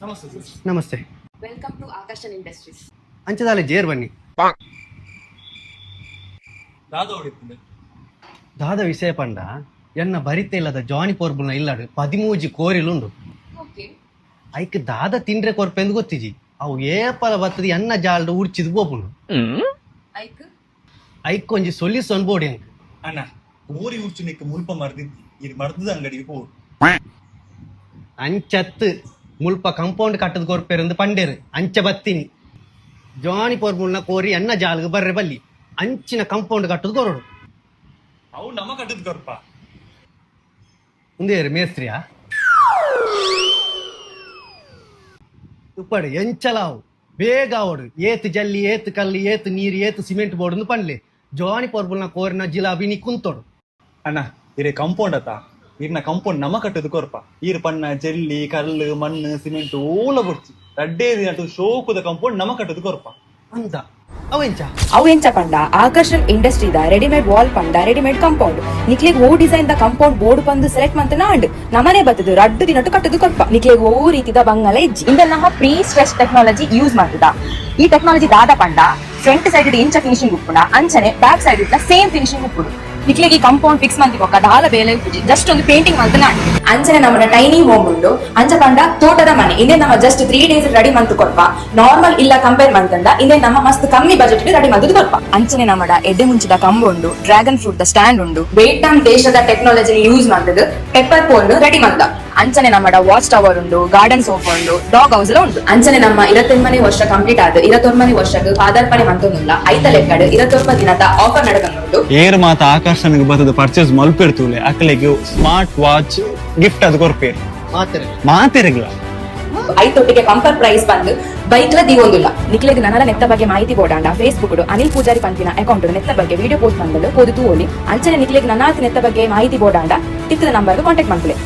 ನಮಸ್ತೆ ಸರ್. ನಮಸ್ತೆ. Welcome to Aakarshan industries. ಅಂಚದಾಲೆ ಜೇರ್ ಬನ್ನಿ. ದಾದ ಹೊಡಿತಂದೆ ದಾದ ವಿಷಯ ಪಂಡ ಎನ್ನ ಬರಿತೆ ಇಲ್ಲದ ಜಾನಿ ಪೋರ್ಬುಲ್ನ ಇಲ್ಲಾಡು 13 ಕೋರಿಲುಂಡು. ಓಕೆ. ಐಕ್ ದಾದ ತಿಂಡ್ರೆ ಕೊರ್ಪೆಂದು ಗೊತ್ತಿಜಿ ಅವು ಏಪಲ ಬತ್ತದ ಎನ್ನ ಜಾಲ್ಡು ಉಡ್ಚಿದ್ ಬೋಪುಂಡು. ಐಕ್ ಐಕ್ ಒಂಜಿ ಸೊಲ್ಯೂಷನ್ ಬೋಡಿ ಅಂಕ್ ಅಣ್ಣ ಓರಿ ಉರ್ಚುನಿಕ್ಕೆ ಮುಲ್ಪ ಮರ್ದಿದ್ದಿ ಇದು ಮರ್ದದ ಅಂಗಡಿಗೆ ಹೋಗು ಅಂಚತ್ತು ಮುಲ್ಪ ಕಂಪೌಂಡ್ ಕಟ್ಟದ ಕೊರ್ಪೇರಂದು ಪಂಡೇರು ಅಂಚ ಬತ್ತೀನಿ ಜಾನಿ ಪೋರ್ಬುಲ್ನ ಕೋರಿ ಎನ್ನ ಜಾಲ್ಗೆ ಬರ್ರೆ ಬಲ್ಲಿ ಅಂಚಿನ ಕಂಪೌಂಡ್ ಕಟ್ಟದ ಕೊರಡು ಅವು ನಮ್ಮ ಕಟ್ಟದ ಕೊರ್ಪ ಮುಂದೇರು ಮೇಸ್ತ್ರಿಯಾ ಉಪ್ಪಡು ಎಂಚಲಾವು ಬೇಗ ಅವಡು ಏತ್ ಜಲ್ಲಿ ಏತ್ ಕಲ್ಲಿ ಏತ್ ನೀರು ಏತ್ ಸಿಮೆಂಟ್ ಬೋರ್ಡ್ ಪಂಡ್ಲೆ ಜಾನಿ ಪೋರ್ಬುಲ್ನ ಕೋರಿನ ಜಿಲಾಬಿ ನೀ ಕುಂತೋಡು ಅಣ್ಣ ಇರೇ ಕಂಪೌಂಡ್ ಅತ್ತ ಇರ್ನ ಕಂಪೌಂಡ್ ನಮ್ಮ ಕಟ್ಟದ ಕೊರ್ಪ ಈರ್ ಪಣ್ಣ ಜಲ್ಲಿ ಕಲ್ಲು ಮಣ್ಣು ಸಿಮೆಂಟ್ ಓಲ ಬುಡ್ಚಿ ರಡ್ಡೇ ದಿನ ಶೋಕುದ ಕಂಪೌಂಡ್ ನಮ್ಮ ಕಟ್ಟದ ಕೊರ್ಪ ಅಂತ ಅವೆಂಚ ಅವೆಂಚ ಪಂಡ ಆಕರ್ಷಣ್ ಇಂಡಸ್ಟ್ರಿ ದ ರೆಡಿಮೇಡ್ ವಾಲ್ ಪಂಡ ರೆಡಿಮೇಡ್ ಕಂಪೌಂಡ್ ನಿಕ್ಲೆಗ್ ಓ ಡಿಸೈನ್ ದ ಕಂಪೌಂಡ್ ಬೋರ್ಡ್ ಬಂದು ಸೆಲೆಕ್ಟ್ ಮಂತನ ಅಂಡ್ ನಮನೆ ಬತ್ತದು ರಡ್ಡು ದಿನಟ್ಟು ಕಟ್ಟದು ಕೊರ್ಪ ನಿಕ್ಲೆಗ್ ಓ ರೀತಿದ ಬಂಗಲ ಇಜ್ಜಿ ಇಂದಲ್ ನಮ್ಮ ಪ್ರೀ ಸ್ಟ್ರೆಸ್ ಟೆಕ್ನಾಲಜಿ ಯೂಸ್ ಮಾಡ್ತದ ಈ ಟೆಕ್ನಾಲಜಿ ದಾದ ಪಂಡ ಫ್ರಂಟ್ ಸೈಡ್ ಇಂಚ ಫಿನಿಶಿಂಗ್ ಉಪ್ಪುಂಡ ಅಂಚನೆ ಬ್ಯಾಕ್ ಸೈಡ್ ಇಟ್ಲ ಸೇಮ್ ಫಿನಿಶಿಂಗ್ ಉಪ್ಪುಡು ನಿಕ್ಲೆಗೆ ಕಂಪೌಂಡ್ ಫಿಕ್ಸ್ ಮಂತಿ ಬೊಕ್ಕ ದಾಲ ಬೇಲೆ ಜಸ್ಟ್ ಒಂದು ಪೇಂಟಿಂಗ್ ಮಂತನ ಅಂಚನೆ ನಮ್ಮ ಟೈನಿ ಹೋಮ್ ಉಂಡು ಅಂಚ ಪಂಡ ತೋಟದ ಮನೆ ಇಂದೇ ನಮ್ಮ ಜಸ್ಟ್ 3 days ರೆಡಿ ಮಂತ್ ಕೊರ್ಪ ನಾರ್ಮಲ್ ಇಲ್ಲ ಕಂಪೇರ್ ಮಂತಂಡ ಇಂದೇ ನಮ್ಮ ಮಸ್ತ್ ಕಮ್ಮಿ ಬಜೆಟ್ ರೆಡಿ ಮಂತ್ ಕೊರ್ಪ ಅಂಚನೆ ನಮ್ಮ ಎಡ್ಡೆ ಮುಂಚಿದ ಕಂಬ ಉಂಡು ಡ್ರ್ಯಾಗನ್ ಫ್ರೂಟ್ ದ ಸ್ಟ್ಯಾಂಡ್ ಉಂಡು ವಿಯೆಟ್ನಾಂ ದೇಶದ ಟೆಕ್ನಾಲಜಿ ಯೂಸ್ ಮಾಡ್ತದ ಪೆಪ್ಪರ್ ಪೋಲ್ ರೆಡಿ ಮಂತ ಅಂಚನೆ ನಮ್ಮ ವಾಚ್ ಟವರ್ ಉಂಡು ಗಾರ್ಡನ್ ಸೋಫಾ ಉಂಡು ಡಾಗ್ ಹೌಸ್ ಉಂಟು ಅಂಚನೆ ನಮ್ಮ 29 ವರ್ಷ ಕಂಪ್ಲೀಟ್ ಆದ 29 ವರ್ಷಕ್ಕೆ ಪಾದಾರ್ಪಣೆ ಮಂತೊಂದುಲ್ಲ ಐತ ಲೆಕ್ಕಡ್ 29 ದಿನದ ಆಫರ್ ನಡಕಂದುಂಟು ಏರ್ ಮಾತ ಆಕರ್ಷಣೆಗೆ ಬರ್ತದ ಪರ್ಚೇಸ್ ಮಲ್ಪೆರ್ತೂಲೆ ಅಕ್ಕಲೆಗೆ ಸ್ಮಾರ್ಟ್ ವಾಚ್ ಗಿಫ್ಟ್ ಅದು ಕೊರ್ಪೇರು ಮಾತಿರಗಿಲ್ಲ ಐತೊಟ್ಟಿಗೆ ಕಂಪೇರ್ ಪ್ರೈಸ್ ಬಂದು ಬೈಕ್ಲ ದಿಗೊಂದಿಲ್ಲ ನಿಕ್ಲೆಗ್ ನನಲ ನೆತ್ತ ಬಗ್ಗೆ ಮಾಹಿತಿ ಬೋಡಾಂಡ ಫೇಸ್ಬುಕ್ ಅನಿಲ್ ಪೂಜಾರಿ ಪಂಪಿನ ಅಕೌಂಟ್ ನೆತ್ತ ಬಗ್ಗೆ ವಿಡಿಯೋ ಪೋಸ್ಟ್ ಬಂದಲು ಪೋದು ತೂಲಿ ಅಂಚನೆ ನಿಕ್ಲೆಗ್ ನನಾತ್ ನೆತ್ತ ಬಗ್ಗೆ ಮಾಹಿತಿ ಬೋಡಾಂಡ ತಿಕ್ಕದ ನಂಬರ್ಗೆ ಕಾಂಟ್ಯಾಕ್ಟ್ ಮಾಡ್ಕೊಳ್ಳಿ.